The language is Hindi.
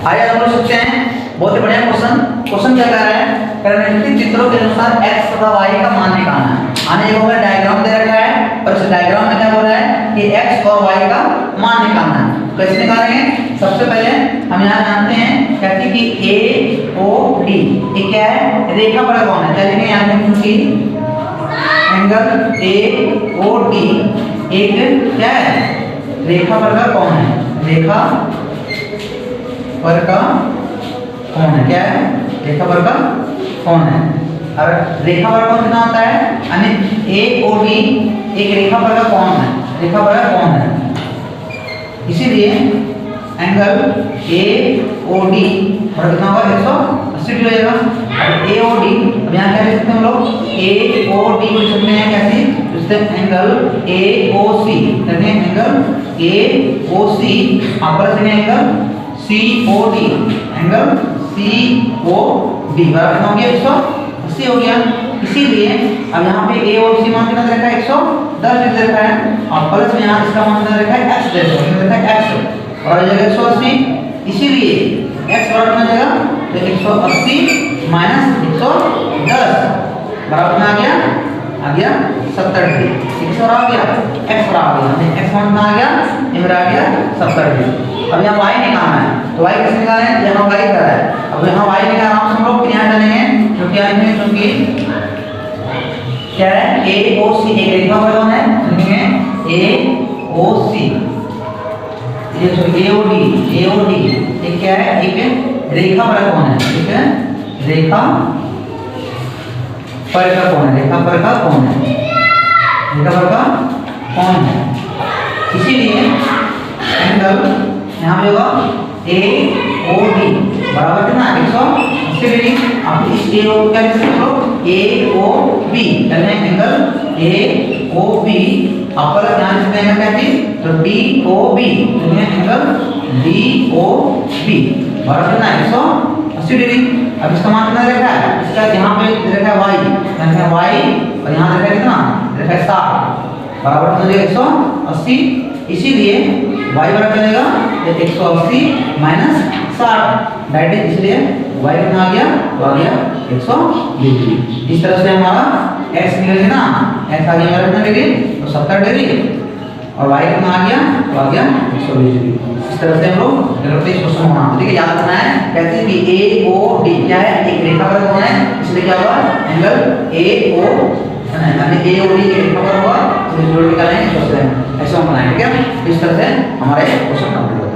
आइए हम लोग सोचते हैं, बहुत ही बढ़िया क्वेश्चन क्या कह रहा है, निम्नलिखित चित्रों के अनुसार x तथा y का मान निकालना है। आने को हमें डायग्राम दे रखा है और इस डायग्राम में क्या बोल रहा है कि x और y का मान निकालना है। कैसे निकालेंगे? सबसे पहले हम यहाँ जानते हैं कहते हैं कि AOD ये क्या है, रेखा पर कौन है, चलिए यहाँ पे एंगल AOD एक क्या है, रेखा पर का कौन है, रेखा पर का कौन है, क्या है, रेखा पर का कौन है। और रेखा पर कौन कितना होता है, यानी AOD एक रेखा पर का कौन है, रेखा पर का कौन है। इसीलिए एंगल AOD और कितना होगा 180 डिग्री हो जाएगा। अब AOD अब यहाँ क्या लिख सकते हैं हम लोग, AOD को लिख सकते हैं कैसे, एंगल AOC कहते हैं, एंगल AOC आप बोल सकते हैं एंगल COD, एंगल COD बराबर हो गया 180 हो गया। इसीलिए अब यहाँ पे A और C मान कितना रखा है, 110 डिग्री रखा है और प्लस में यहाँ इसका मान कितना रखा है, x रखा है, x और आ जाएगा 180। इसीलिए x बराबर कितना जाएगा, तो 180 माइनस 110 बराबर में आ गया 70 डिग्री। x बराबर आ गया, x बराबर आ गया, x मान कितना आ गया, ये मेरा आ गया 70 डिग्री। अब यहाँ y निकालना है, तो y कैसे निकालना है, यहाँ y कर रहा है। अब यहाँ y निकाल आराम से हम लोग यहाँ डालेंगे, जो क्या है, क्योंकि क्या है AOC एक रेखा पर कौन है, लिखेंगे AOC, ये जो AOD ये क्या है, एक रेखा पर कौन है, ठीक है, रेखा पर का कौन है, रेखा पर का कौन है, रेखा पर का कौन है। इसीलिए एंगल यहाँ पे होगा AOD बराबर कितना 180 डिग्री। आप इस A को क्या लिख सकते हो, AOB यानी एंगल AOB आप पर ध्यान से एंगल क्या थी, तो DOB यानी एंगल DOB बराबर कितना 180 डिग्री। अब इसका मान कितना रखा है, इसका यहाँ पे रखा है y, यानी y और यहाँ रखा है कितना, रखा है 60 बराबर कितना जाएगा 180। इसीलिए y बराबर चलेगा 180 माइनस 60 डायरेक्ट, इसलिए y कितना आ गया, तो आ गया 120 डिग्री। इस तरह से हमारा x निकल गया ना, x आ गया मेरा कितना डिग्री, तो 70 डिग्री और y कितना आ गया, तो आ गया 120 डिग्री। इस तरह से हम लोग डेरिवेटिव क्वेश्चन बनाते हैं। ठीक है, याद रखना है कहते हैं कि AOD क्या है, एक रेखा पर कौन है, इसलिए क्या होगा एंगल AO यानी AOD एक रेखा पर होगा, तो जोड़ निकालेंगे, ऐसे हम बनाएंगे। ठीक है, इस तरह से हमारा क्वेश्चन कंप्लीट